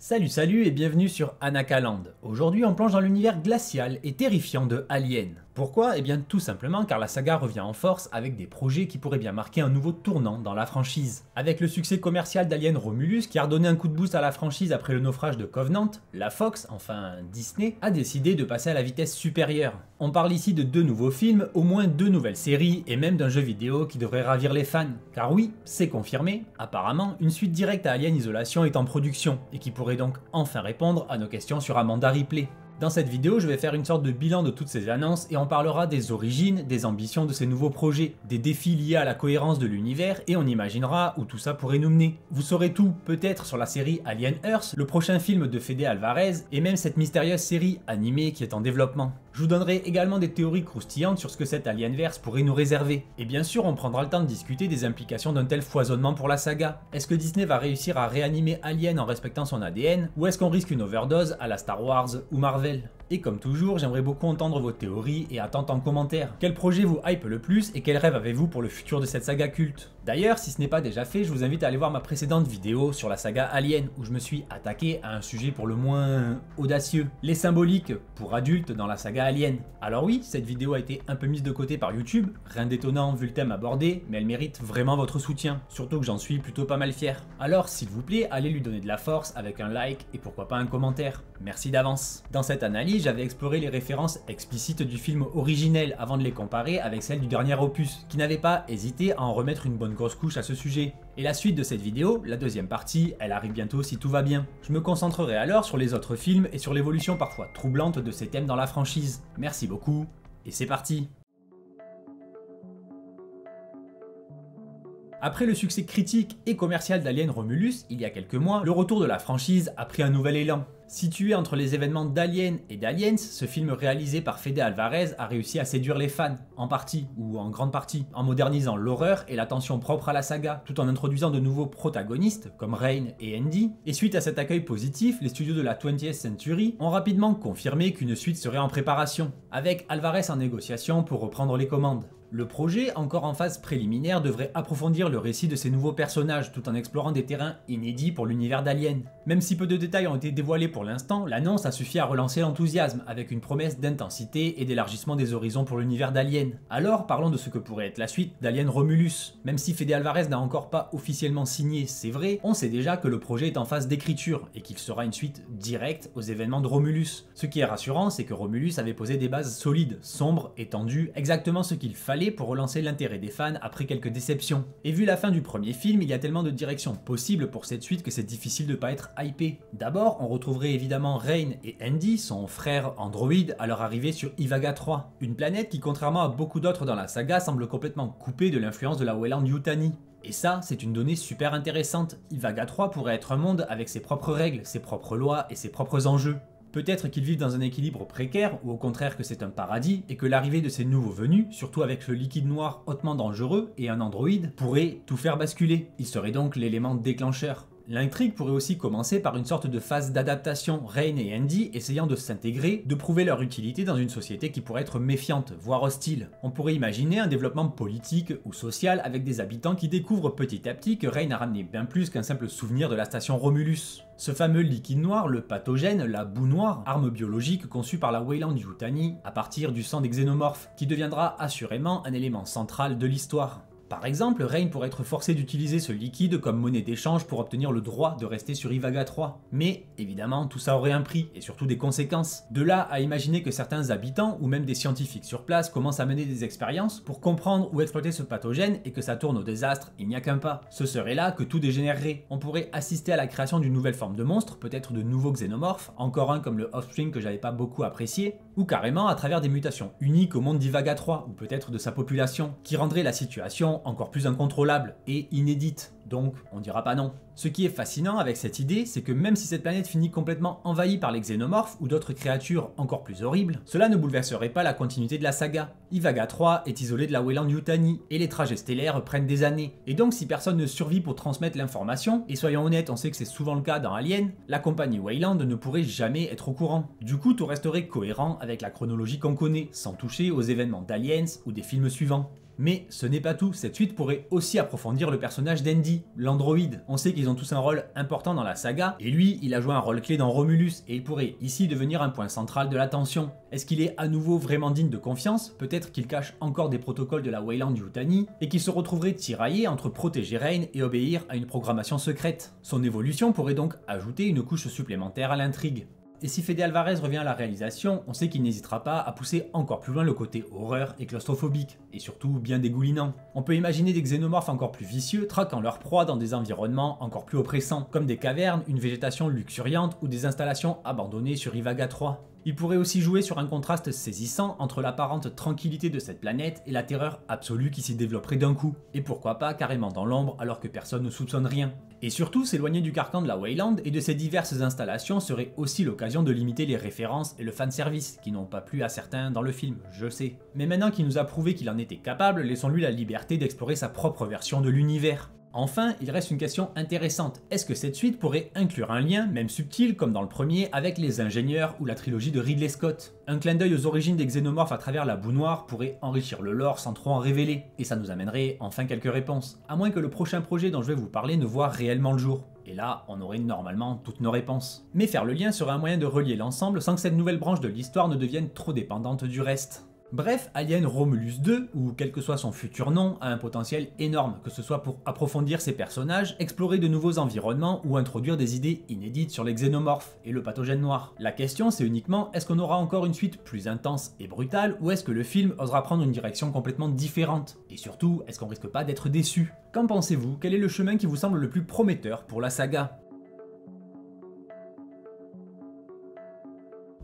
Salut et bienvenue sur Anakaland. Aujourd'hui on plonge dans l'univers glacial et terrifiant de Alien. Pourquoi? Eh bien tout simplement car la saga revient en force avec des projets qui pourraient bien marquer un nouveau tournant dans la franchise. Avec le succès commercial d'Alien Romulus qui a redonné un coup de boost à la franchise après le naufrage de Covenant, la Fox, enfin Disney, a décidé de passer à la vitesse supérieure. On parle ici de 2 nouveaux films, au moins 2 nouvelles séries et même d'un jeu vidéo qui devrait ravir les fans. Car oui, c'est confirmé, apparemment une suite directe à Alien Isolation est en production et qui pourrait donc enfin répondre à nos questions sur Amanda Ripley. Dans cette vidéo, je vais faire une sorte de bilan de toutes ces annonces et on parlera des origines, des ambitions de ces nouveaux projets, des défis liés à la cohérence de l'univers et on imaginera où tout ça pourrait nous mener. Vous saurez tout, peut-être sur la série Alien Earth, le prochain film de Fede Alvarez et même cette mystérieuse série animée qui est en développement. Je vous donnerai également des théories croustillantes sur ce que cet Alienverse pourrait nous réserver. Et bien sûr, on prendra le temps de discuter des implications d'un tel foisonnement pour la saga. Est-ce que Disney va réussir à réanimer Alien en respectant son ADN, ou est-ce qu'on risque une overdose à la Star Wars ou Marvel? Et comme toujours, j'aimerais beaucoup entendre vos théories et attentes en commentaire. Quel projet vous hype le plus et quel rêve avez-vous pour le futur de cette saga culte? D'ailleurs, si ce n'est pas déjà fait, je vous invite à aller voir ma précédente vidéo sur la saga Alien, où je me suis attaqué à un sujet pour le moins audacieux, les symboliques pour adultes dans la saga Alien. Alors oui, cette vidéo a été un peu mise de côté par YouTube, rien d'étonnant vu le thème abordé, mais elle mérite vraiment votre soutien, surtout que j'en suis plutôt pas mal fier. Alors s'il vous plaît, allez lui donner de la force avec un like et pourquoi pas un commentaire. Merci d'avance. Dans cette analyse, j'avais exploré les références explicites du film originel avant de les comparer avec celles du dernier opus, qui n'avait pas hésité à en remettre une bonne grosse couche à ce sujet. Et la suite de cette vidéo, la deuxième partie, elle arrive bientôt si tout va bien. Je me concentrerai alors sur les autres films et sur l'évolution parfois troublante de ces thèmes dans la franchise. Merci beaucoup, et c'est parti! Après le succès critique et commercial d'Alien Romulus, il y a quelques mois, le retour de la franchise a pris un nouvel élan. Situé entre les événements d'Alien et d'Aliens, ce film réalisé par Fede Alvarez a réussi à séduire les fans, en partie, ou en grande partie, en modernisant l'horreur et la tension propre à la saga, tout en introduisant de nouveaux protagonistes, comme Rain et Andy. Et suite à cet accueil positif, les studios de la 20th Century ont rapidement confirmé qu'une suite serait en préparation, avec Alvarez en négociation pour reprendre les commandes. Le projet, encore en phase préliminaire, devrait approfondir le récit de ces nouveaux personnages tout en explorant des terrains inédits pour l'univers d'Alien. Même si peu de détails ont été dévoilés pour l'instant, l'annonce a suffi à relancer l'enthousiasme avec une promesse d'intensité et d'élargissement des horizons pour l'univers d'Alien. Alors parlons de ce que pourrait être la suite d'Alien Romulus. Même si Fede Alvarez n'a encore pas officiellement signé, c'est vrai, on sait déjà que le projet est en phase d'écriture et qu'il sera une suite directe aux événements de Romulus. Ce qui est rassurant, c'est que Romulus avait posé des bases solides, sombres, étendues, exactement ce qu'il fallait pour relancer l'intérêt des fans après quelques déceptions. Et vu la fin du premier film, il y a tellement de directions possibles pour cette suite que c'est difficile de pas être hypé. D'abord, on retrouverait évidemment Rain et Andy, son frère androïde, à leur arrivée sur Ivaga 3, une planète qui, contrairement à beaucoup d'autres dans la saga, semble complètement coupée de l'influence de la Weyland-Yutani. Et ça, c'est une donnée super intéressante. Ivaga 3 pourrait être un monde avec ses propres règles, ses propres lois et ses propres enjeux. Peut-être qu'ils vivent dans un équilibre précaire, ou au contraire que c'est un paradis, et que l'arrivée de ces nouveaux venus, surtout avec le liquide noir hautement dangereux et un androïde, pourrait tout faire basculer. Il serait donc l'élément déclencheur. L'intrigue pourrait aussi commencer par une sorte de phase d'adaptation, Rain et Andy essayant de s'intégrer, de prouver leur utilité dans une société qui pourrait être méfiante, voire hostile. On pourrait imaginer un développement politique ou social avec des habitants qui découvrent petit à petit que Rain a ramené bien plus qu'un simple souvenir de la station Romulus. Ce fameux liquide noir, le pathogène, la boue noire, arme biologique conçue par la Weyland-Yutani à partir du sang des xénomorphes, qui deviendra assurément un élément central de l'histoire. Par exemple, Rain pourrait être forcé d'utiliser ce liquide comme monnaie d'échange pour obtenir le droit de rester sur Ivaga 3. Mais, évidemment, tout ça aurait un prix, et surtout des conséquences. De là à imaginer que certains habitants, ou même des scientifiques sur place, commencent à mener des expériences pour comprendre ou exploiter ce pathogène et que ça tourne au désastre, il n'y a qu'un pas. Ce serait là que tout dégénérerait. On pourrait assister à la création d'une nouvelle forme de monstre, peut-être de nouveaux xénomorphes, encore un comme le Offspring que j'avais pas beaucoup apprécié, ou carrément à travers des mutations uniques au monde d'Ivaga 3, ou peut-être de sa population, qui rendraient la situation encore plus incontrôlable et inédite. Donc, on dira pas non. Ce qui est fascinant avec cette idée, c'est que même si cette planète finit complètement envahie par les xénomorphes ou d'autres créatures encore plus horribles, cela ne bouleverserait pas la continuité de la saga. Ivaga 3 est isolé de la Weyland-Yutani, et les trajets stellaires prennent des années. Et donc si personne ne survit pour transmettre l'information, et soyons honnêtes, on sait que c'est souvent le cas dans Alien, la compagnie Weyland ne pourrait jamais être au courant. Du coup, tout resterait cohérent avec la chronologie qu'on connaît, sans toucher aux événements d'Aliens ou des films suivants. Mais ce n'est pas tout, cette suite pourrait aussi approfondir le personnage d'Andy, l'androïde. On sait qu'ils ont tous un rôle important dans la saga, et lui, il a joué un rôle clé dans Romulus, et il pourrait ici devenir un point central de l'attention. Est-ce qu'il est à nouveau vraiment digne de confiance? Peut-être qu'il cache encore des protocoles de la Weyland-Yutani, et qu'il se retrouverait tiraillé entre protéger Reign et obéir à une programmation secrète. Son évolution pourrait donc ajouter une couche supplémentaire à l'intrigue. Et si Fede Alvarez revient à la réalisation, on sait qu'il n'hésitera pas à pousser encore plus loin le côté horreur et claustrophobique, et surtout bien dégoulinant. On peut imaginer des xénomorphes encore plus vicieux, traquant leur proie dans des environnements encore plus oppressants, comme des cavernes, une végétation luxuriante ou des installations abandonnées sur Ivaga 3. Il pourrait aussi jouer sur un contraste saisissant entre l'apparente tranquillité de cette planète et la terreur absolue qui s'y développerait d'un coup, et pourquoi pas carrément dans l'ombre alors que personne ne soupçonne rien. Et surtout, s'éloigner du carcan de la Weyland et de ses diverses installations serait aussi l'occasion de limiter les références et le fanservice, qui n'ont pas plu à certains dans le film, je sais. Mais maintenant qu'il nous a prouvé qu'il en était capable, laissons-lui la liberté d'explorer sa propre version de l'univers. Enfin, il reste une question intéressante. Est-ce que cette suite pourrait inclure un lien, même subtil comme dans le premier, avec les ingénieurs ou la trilogie de Ridley Scott? Un clin d'œil aux origines des xénomorphes à travers la boue noire pourrait enrichir le lore sans trop en révéler, et ça nous amènerait enfin quelques réponses. À moins que le prochain projet dont je vais vous parler ne voit réellement le jour. Et là, on aurait normalement toutes nos réponses. Mais faire le lien serait un moyen de relier l'ensemble sans que cette nouvelle branche de l'histoire ne devienne trop dépendante du reste. Bref, Alien Romulus 2, ou quel que soit son futur nom, a un potentiel énorme, que ce soit pour approfondir ses personnages, explorer de nouveaux environnements ou introduire des idées inédites sur les xénomorphes et le pathogène noir. La question c'est uniquement, est-ce qu'on aura encore une suite plus intense et brutale, ou est-ce que le film osera prendre une direction complètement différente? Et surtout, est-ce qu'on risque pas d'être déçu? Qu'en pensez-vous? Quel est le chemin qui vous semble le plus prometteur pour la saga?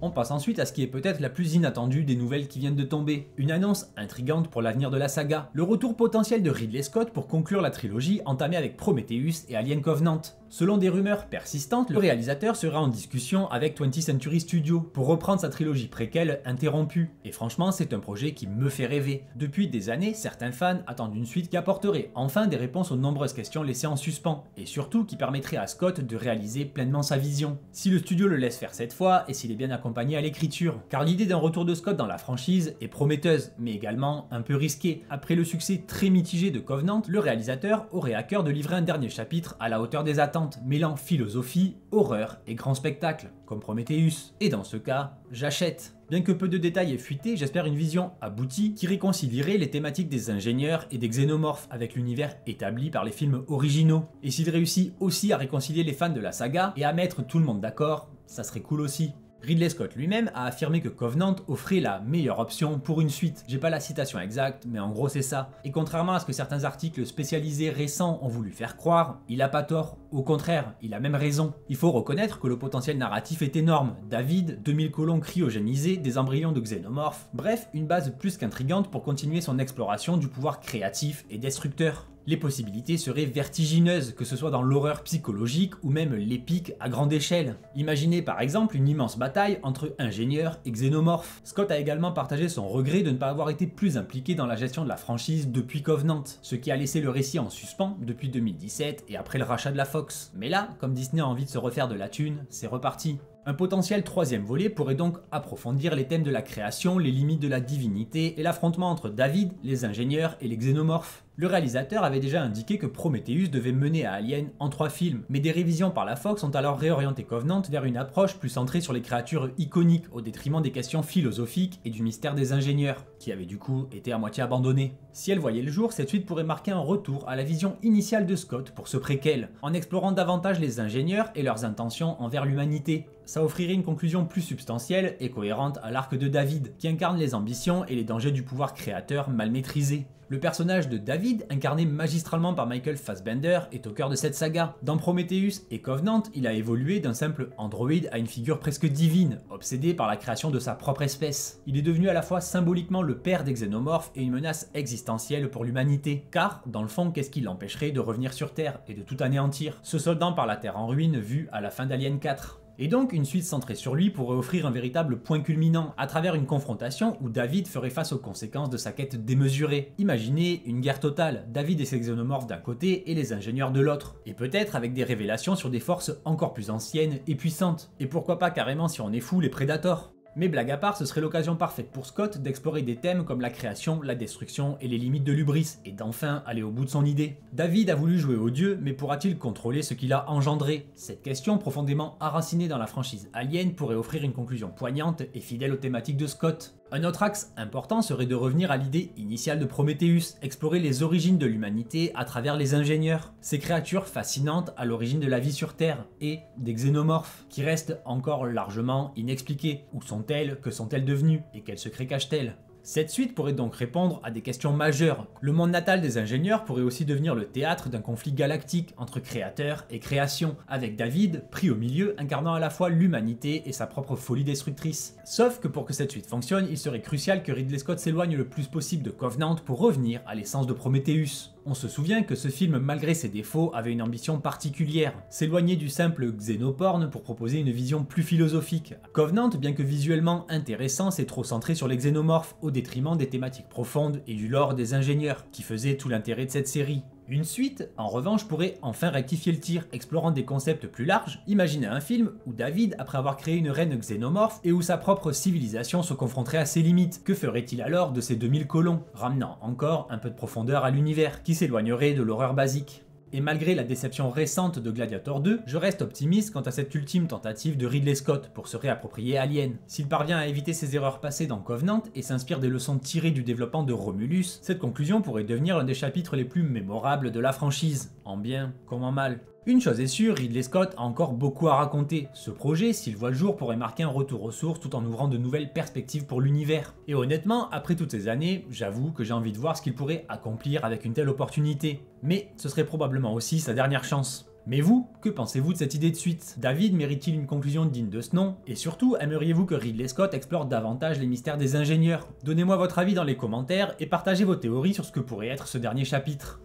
On passe ensuite à ce qui est peut-être la plus inattendue des nouvelles qui viennent de tomber. Une annonce intrigante pour l'avenir de la saga. Le retour potentiel de Ridley Scott pour conclure la trilogie entamée avec Prometheus et Alien Covenant. Selon des rumeurs persistantes, le réalisateur sera en discussion avec 20th Century Studios pour reprendre sa trilogie préquelle interrompue. Et franchement, c'est un projet qui me fait rêver. Depuis des années, certains fans attendent une suite qui apporterait enfin des réponses aux nombreuses questions laissées en suspens, et surtout qui permettrait à Scott de réaliser pleinement sa vision. Si le studio le laisse faire cette fois, et s'il est bien accompagné à l'écriture, car l'idée d'un retour de Scott dans la franchise est prometteuse, mais également un peu risquée. Après le succès très mitigé de Covenant, le réalisateur aurait à cœur de livrer un dernier chapitre à la hauteur des attentes, mêlant philosophie, horreur et grand spectacle, comme Prometheus. Et dans ce cas, j'achète. Bien que peu de détails aient fuité, j'espère une vision aboutie qui réconcilierait les thématiques des ingénieurs et des xénomorphes avec l'univers établi par les films originaux. Et s'il réussit aussi à réconcilier les fans de la saga et à mettre tout le monde d'accord, ça serait cool aussi. Ridley Scott lui-même a affirmé que Covenant offrait la meilleure option pour une suite. J'ai pas la citation exacte, mais en gros c'est ça. Et contrairement à ce que certains articles spécialisés récents ont voulu faire croire, il a pas tort. Au contraire, il a même raison. Il faut reconnaître que le potentiel narratif est énorme. David, 2000 colons cryogénisés, des embryons de xénomorphes, bref, une base plus qu'intrigante pour continuer son exploration du pouvoir créatif et destructeur. Les possibilités seraient vertigineuses, que ce soit dans l'horreur psychologique ou même l'épique à grande échelle. Imaginez par exemple une immense bataille entre ingénieurs et xénomorphes. Scott a également partagé son regret de ne pas avoir été plus impliqué dans la gestion de la franchise depuis Covenant, ce qui a laissé le récit en suspens depuis 2017 et après le rachat de la Fox. Mais là, comme Disney a envie de se refaire de la thune, c'est reparti. Un potentiel troisième volet pourrait donc approfondir les thèmes de la création, les limites de la divinité et l'affrontement entre David, les ingénieurs et les xénomorphes. Le réalisateur avait déjà indiqué que Prometheus devait mener à Alien en 3 films, mais des révisions par la Fox ont alors réorienté Covenant vers une approche plus centrée sur les créatures iconiques au détriment des questions philosophiques et du mystère des ingénieurs, qui avait du coup été à moitié abandonné. Si elle voyait le jour, cette suite pourrait marquer un retour à la vision initiale de Scott pour ce préquel, en explorant davantage les ingénieurs et leurs intentions envers l'humanité. Ça offrirait une conclusion plus substantielle et cohérente à l'arc de David, qui incarne les ambitions et les dangers du pouvoir créateur mal maîtrisé. Le personnage de David, incarné magistralement par Michael Fassbender, est au cœur de cette saga. Dans Prometheus et Covenant, il a évolué d'un simple androïde à une figure presque divine, obsédé par la création de sa propre espèce. Il est devenu à la fois symboliquement le père des xénomorphes et une menace existentielle pour l'humanité. Car, dans le fond, qu'est-ce qui l'empêcherait de revenir sur Terre et de tout anéantir, se soldant par la Terre en ruine vue à la fin d'Alien 4. Et donc, une suite centrée sur lui pourrait offrir un véritable point culminant, à travers une confrontation où David ferait face aux conséquences de sa quête démesurée. Imaginez une guerre totale, David et ses xénomorphes d'un côté et les ingénieurs de l'autre. Et peut-être avec des révélations sur des forces encore plus anciennes et puissantes. Et pourquoi pas carrément si on est fou les Predators. Mais blague à part, ce serait l'occasion parfaite pour Scott d'explorer des thèmes comme la création, la destruction et les limites de l'hubris, et d'enfin aller au bout de son idée. David a voulu jouer au dieu, mais pourra-t-il contrôler ce qu'il a engendré? Cette question, profondément enracinée dans la franchise Alien, pourrait offrir une conclusion poignante et fidèle aux thématiques de Scott. Un autre axe important serait de revenir à l'idée initiale de Prometheus, explorer les origines de l'humanité à travers les ingénieurs, ces créatures fascinantes à l'origine de la vie sur Terre, et des xénomorphes, qui restent encore largement inexpliqués. Où sont-elles? Que sont-elles devenues? Et quels secrets cachent-elles? Cette suite pourrait donc répondre à des questions majeures. Le monde natal des ingénieurs pourrait aussi devenir le théâtre d'un conflit galactique entre créateurs et création, avec David, pris au milieu, incarnant à la fois l'humanité et sa propre folie destructrice. Sauf que pour que cette suite fonctionne, il serait crucial que Ridley Scott s'éloigne le plus possible de Covenant pour revenir à l'essence de Prometheus. On se souvient que ce film, malgré ses défauts, avait une ambition particulière, s'éloigner du simple xénoporn pour proposer une vision plus philosophique. Covenant, bien que visuellement intéressant, s'est trop centré sur les xénomorphes au détriment des thématiques profondes et du lore des ingénieurs, qui faisaient tout l'intérêt de cette série. Une suite, en revanche, pourrait enfin rectifier le tir, explorant des concepts plus larges. Imaginez un film où David, après avoir créé une reine xénomorphe et où sa propre civilisation se confronterait à ses limites. Que ferait-il alors de ces 2000 colons, ramenant encore un peu de profondeur à l'univers, qui s'éloignerait de l'horreur basique? Et malgré la déception récente de Gladiator 2, je reste optimiste quant à cette ultime tentative de Ridley Scott pour se réapproprier Alien. S'il parvient à éviter ses erreurs passées dans Covenant et s'inspire des leçons tirées du développement de Romulus, cette conclusion pourrait devenir l'un des chapitres les plus mémorables de la franchise, en bien comme en mal. Une chose est sûre, Ridley Scott a encore beaucoup à raconter. Ce projet, s'il voit le jour, pourrait marquer un retour aux sources tout en ouvrant de nouvelles perspectives pour l'univers. Et honnêtement, après toutes ces années, j'avoue que j'ai envie de voir ce qu'il pourrait accomplir avec une telle opportunité. Mais ce serait probablement aussi sa dernière chance. Mais vous, que pensez-vous de cette idée de suite? David mérite-t-il une conclusion digne de ce nom? Et surtout, aimeriez-vous que Ridley Scott explore davantage les mystères des ingénieurs? Donnez-moi votre avis dans les commentaires et partagez vos théories sur ce que pourrait être ce dernier chapitre.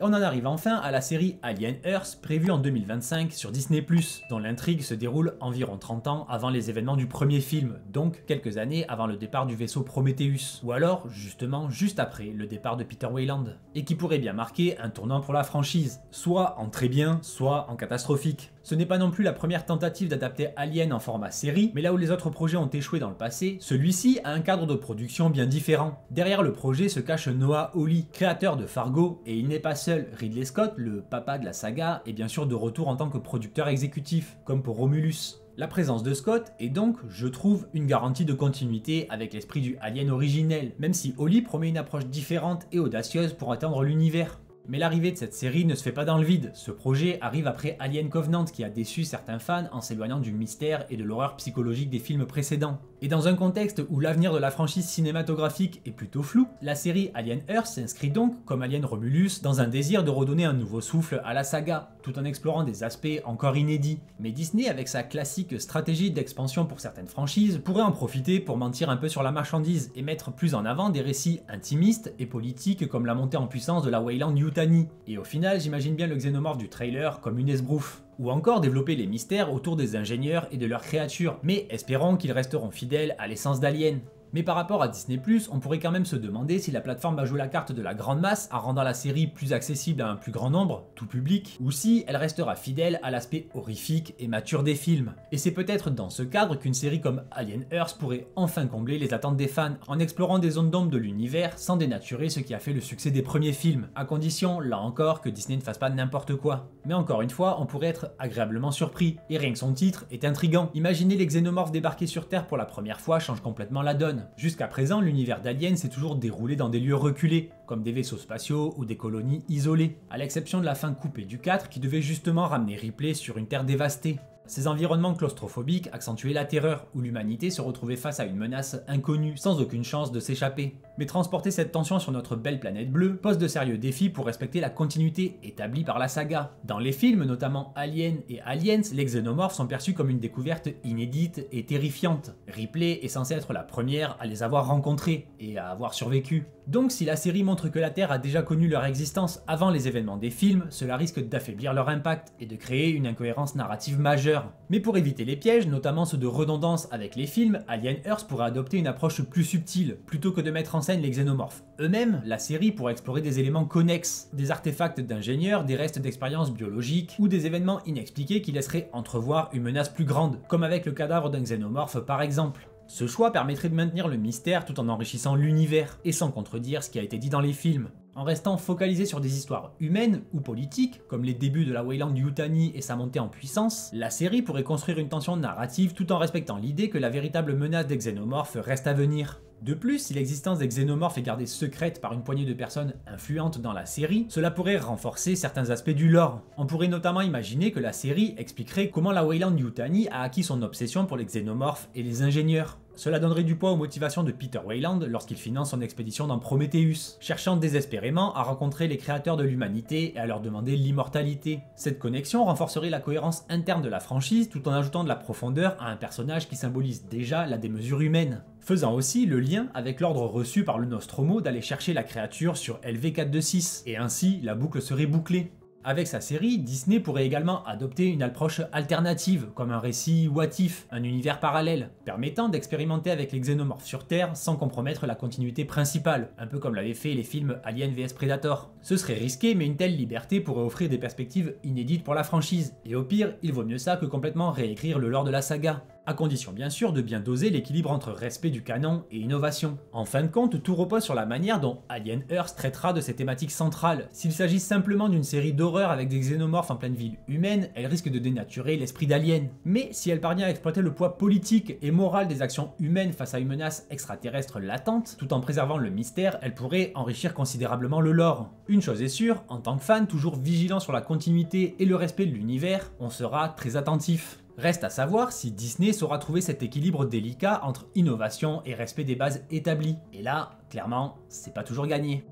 On en arrive enfin à la série Alien Earth prévue en 2025 sur Disney+, dont l'intrigue se déroule environ 30 ans avant les événements du premier film, donc quelques années avant le départ du vaisseau Prometheus, ou alors justement juste après le départ de Peter Weyland, et qui pourrait bien marquer un tournant pour la franchise, soit en très bien, soit en catastrophique. Ce n'est pas non plus la première tentative d'adapter Alien en format série, mais là où les autres projets ont échoué dans le passé, celui-ci a un cadre de production bien différent. Derrière le projet se cache Noah Hawley, créateur de Fargo, et il n'est pas seul. Ridley Scott, le papa de la saga, est bien sûr de retour en tant que producteur exécutif, comme pour Romulus. La présence de Scott est donc, je trouve, une garantie de continuité avec l'esprit du Alien originel, même si Hawley promet une approche différente et audacieuse pour atteindre l'univers. Mais l'arrivée de cette série ne se fait pas dans le vide, ce projet arrive après Alien Covenant qui a déçu certains fans en s'éloignant du mystère et de l'horreur psychologique des films précédents. Et dans un contexte où l'avenir de la franchise cinématographique est plutôt flou, la série Alien Earth s'inscrit donc, comme Alien Romulus, dans un désir de redonner un nouveau souffle à la saga, tout en explorant des aspects encore inédits. Mais Disney, avec sa classique stratégie d'expansion pour certaines franchises, pourrait en profiter pour mentir un peu sur la marchandise et mettre plus en avant des récits intimistes et politiques comme la montée en puissance de la Weyland Yutani. Et au final, j'imagine bien le xénomorphe du trailer comme une esbrouffe. Ou encore développer les mystères autour des ingénieurs et de leurs créatures, mais espérons qu'ils resteront fidèles à l'essence d'Alien. Mais par rapport à Disney+, on pourrait quand même se demander si la plateforme va jouer la carte de la grande masse en rendant la série plus accessible à un plus grand nombre, tout public, ou si elle restera fidèle à l'aspect horrifique et mature des films. Et c'est peut-être dans ce cadre qu'une série comme Alien Earth pourrait enfin combler les attentes des fans, en explorant des zones d'ombre de l'univers sans dénaturer ce qui a fait le succès des premiers films, à condition, là encore, que Disney ne fasse pas n'importe quoi. Mais encore une fois, on pourrait être agréablement surpris, et rien que son titre est intriguant. Imaginez les xénomorphes débarquer sur Terre pour la première fois change complètement la donne. Jusqu'à présent, l'univers d'Alien s'est toujours déroulé dans des lieux reculés, comme des vaisseaux spatiaux ou des colonies isolées, à l'exception de la fin coupée du 4 qui devait justement ramener Ripley sur une Terre dévastée. Ces environnements claustrophobiques accentuaient la terreur, où l'humanité se retrouvait face à une menace inconnue, sans aucune chance de s'échapper. Mais transporter cette tension sur notre belle planète bleue pose de sérieux défis pour respecter la continuité établie par la saga. Dans les films, notamment Alien et Aliens, les xénomorphes sont perçus comme une découverte inédite et terrifiante. Ripley est censée être la première à les avoir rencontrés et à avoir survécu. Donc si la série montre que la Terre a déjà connu leur existence avant les événements des films, cela risque d'affaiblir leur impact et de créer une incohérence narrative majeure. Mais pour éviter les pièges, notamment ceux de redondance avec les films, Alien Earth pourrait adopter une approche plus subtile. Plutôt que de mettre en scène les xénomorphes eux-mêmes, la série pourrait explorer des éléments connexes, des artefacts d'ingénieurs, des restes d'expériences biologiques ou des événements inexpliqués qui laisseraient entrevoir une menace plus grande, comme avec le cadavre d'un xénomorphe par exemple. Ce choix permettrait de maintenir le mystère tout en enrichissant l'univers, et sans contredire ce qui a été dit dans les films. En restant focalisé sur des histoires humaines ou politiques, comme les débuts de la Weyland Yutani et sa montée en puissance, la série pourrait construire une tension narrative tout en respectant l'idée que la véritable menace des xénomorphes reste à venir. De plus, si l'existence des xénomorphes est gardée secrète par une poignée de personnes influentes dans la série, cela pourrait renforcer certains aspects du lore. On pourrait notamment imaginer que la série expliquerait comment la Weyland Yutani a acquis son obsession pour les xénomorphes et les ingénieurs. Cela donnerait du poids aux motivations de Peter Weyland lorsqu'il finance son expédition dans Prometheus, cherchant désespérément à rencontrer les créateurs de l'humanité et à leur demander l'immortalité. Cette connexion renforcerait la cohérence interne de la franchise tout en ajoutant de la profondeur à un personnage qui symbolise déjà la démesure humaine, faisant aussi le lien avec l'ordre reçu par le Nostromo d'aller chercher la créature sur LV426, et ainsi la boucle serait bouclée. Avec sa série, Disney pourrait également adopter une approche alternative, comme un récit what if, un univers parallèle, permettant d'expérimenter avec les xénomorphes sur Terre sans compromettre la continuité principale, un peu comme l'avaient fait les films Alien vs Predator. Ce serait risqué, mais une telle liberté pourrait offrir des perspectives inédites pour la franchise, et au pire, il vaut mieux ça que complètement réécrire le lore de la saga. À condition bien sûr de bien doser l'équilibre entre respect du canon et innovation. En fin de compte, tout repose sur la manière dont Alien Earth traitera de ces thématiques centrales. S'il s'agit simplement d'une série d'horreur avec des xénomorphes en pleine ville humaine, elle risque de dénaturer l'esprit d'Alien. Mais si elle parvient à exploiter le poids politique et moral des actions humaines face à une menace extraterrestre latente, tout en préservant le mystère, elle pourrait enrichir considérablement le lore. Une chose est sûre, en tant que fan toujours vigilant sur la continuité et le respect de l'univers, on sera très attentif. Reste à savoir si Disney saura trouver cet équilibre délicat entre innovation et respect des bases établies. Et là, clairement, c'est pas toujours gagné.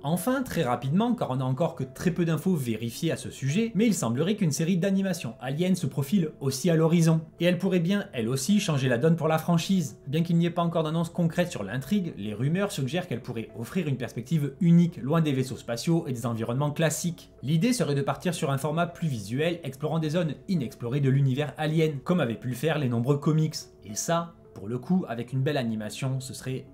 Enfin, très rapidement, car on n'a encore que très peu d'infos vérifiées à ce sujet, mais il semblerait qu'une série d'animation Alien se profile aussi à l'horizon. Et elle pourrait bien, elle aussi, changer la donne pour la franchise. Bien qu'il n'y ait pas encore d'annonce concrète sur l'intrigue, les rumeurs suggèrent qu'elle pourrait offrir une perspective unique, loin des vaisseaux spatiaux et des environnements classiques. L'idée serait de partir sur un format plus visuel, explorant des zones inexplorées de l'univers Alien, comme avaient pu le faire les nombreux comics. Et ça, pour le coup, avec une belle animation, ce serait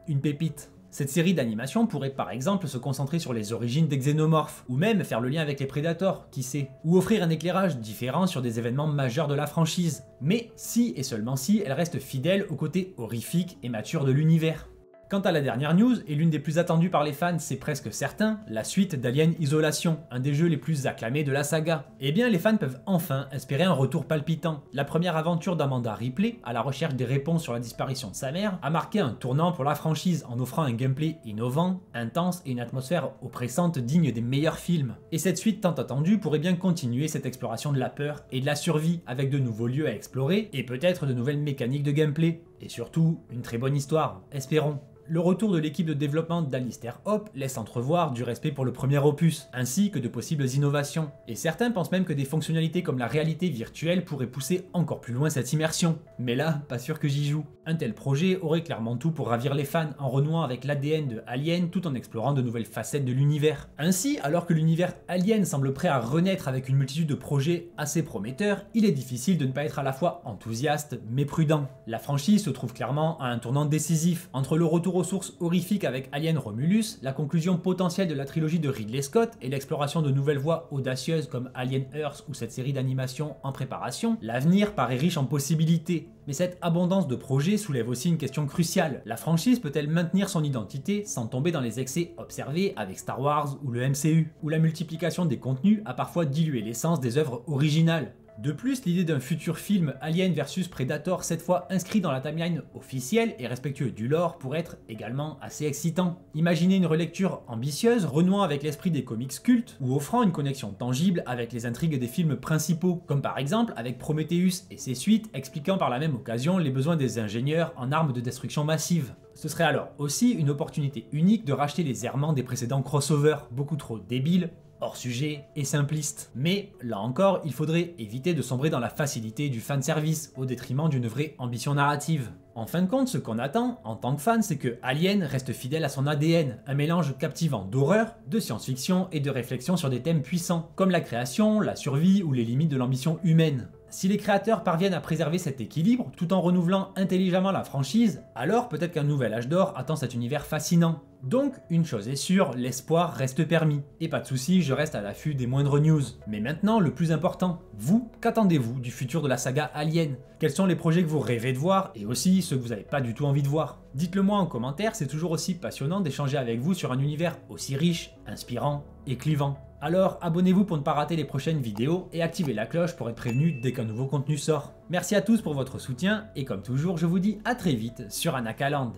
une pépite. Cette série d'animation pourrait par exemple se concentrer sur les origines des xénomorphes, ou même faire le lien avec les Predators, qui sait, ou offrir un éclairage différent sur des événements majeurs de la franchise, mais si et seulement si elle reste fidèle au côté horrifique et mature de l'univers. Quant à la dernière news, et l'une des plus attendues par les fans, c'est presque certain, la suite d'Alien Isolation, un des jeux les plus acclamés de la saga. Eh bien les fans peuvent enfin espérer un retour palpitant. La première aventure d'Amanda Ripley, à la recherche des réponses sur la disparition de sa mère, a marqué un tournant pour la franchise en offrant un gameplay innovant, intense et une atmosphère oppressante digne des meilleurs films. Et cette suite tant attendue pourrait bien continuer cette exploration de la peur et de la survie, avec de nouveaux lieux à explorer et peut-être de nouvelles mécaniques de gameplay. Et surtout, une très bonne histoire, espérons. Le retour de l'équipe de développement d'Alistair Hope laisse entrevoir du respect pour le premier opus, ainsi que de possibles innovations. Et certains pensent même que des fonctionnalités comme la réalité virtuelle pourraient pousser encore plus loin cette immersion. Mais là, pas sûr que j'y joue. Un tel projet aurait clairement tout pour ravir les fans en renouant avec l'ADN de Alien tout en explorant de nouvelles facettes de l'univers. Ainsi, alors que l'univers Alien semble prêt à renaître avec une multitude de projets assez prometteurs, il est difficile de ne pas être à la fois enthousiaste mais prudent. La franchise se trouve clairement à un tournant décisif, entre le retour aux sources horrifiques avec Alien Romulus, la conclusion potentielle de la trilogie de Ridley Scott et l'exploration de nouvelles voies audacieuses comme Alien Earth ou cette série d'animation en préparation, l'avenir paraît riche en possibilités. Mais cette abondance de projets soulève aussi une question cruciale. La franchise peut-elle maintenir son identité sans tomber dans les excès observés avec Star Wars ou le MCU, où la multiplication des contenus a parfois dilué l'essence des œuvres originales? De plus, l'idée d'un futur film Alien vs Predator, cette fois inscrit dans la timeline officielle et respectueux du lore, pourrait être également assez excitant. Imaginez une relecture ambitieuse, renouant avec l'esprit des comics cultes, ou offrant une connexion tangible avec les intrigues des films principaux, comme par exemple avec Prometheus et ses suites, expliquant par la même occasion les besoins des ingénieurs en armes de destruction massive. Ce serait alors aussi une opportunité unique de racheter les errements des précédents crossovers, beaucoup trop débiles, hors sujet et simpliste. Mais, là encore, il faudrait éviter de sombrer dans la facilité du fanservice, au détriment d'une vraie ambition narrative. En fin de compte, ce qu'on attend, en tant que fan, c'est que Alien reste fidèle à son ADN, un mélange captivant d'horreur, de science-fiction et de réflexion sur des thèmes puissants, comme la création, la survie ou les limites de l'ambition humaine. Si les créateurs parviennent à préserver cet équilibre tout en renouvelant intelligemment la franchise, alors peut-être qu'un nouvel âge d'or attend cet univers fascinant. Donc, une chose est sûre, l'espoir reste permis. Et pas de soucis, je reste à l'affût des moindres news. Mais maintenant, le plus important, vous, qu'attendez-vous du futur de la saga Alien? Quels sont les projets que vous rêvez de voir et aussi ceux que vous n'avez pas du tout envie de voir? Dites-le moi en commentaire, c'est toujours aussi passionnant d'échanger avec vous sur un univers aussi riche, inspirant et clivant. Alors abonnez-vous pour ne pas rater les prochaines vidéos et activez la cloche pour être prévenu dès qu'un nouveau contenu sort. Merci à tous pour votre soutien et comme toujours, je vous dis à très vite sur Anakaland.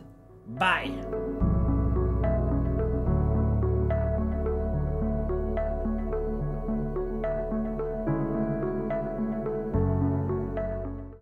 Bye!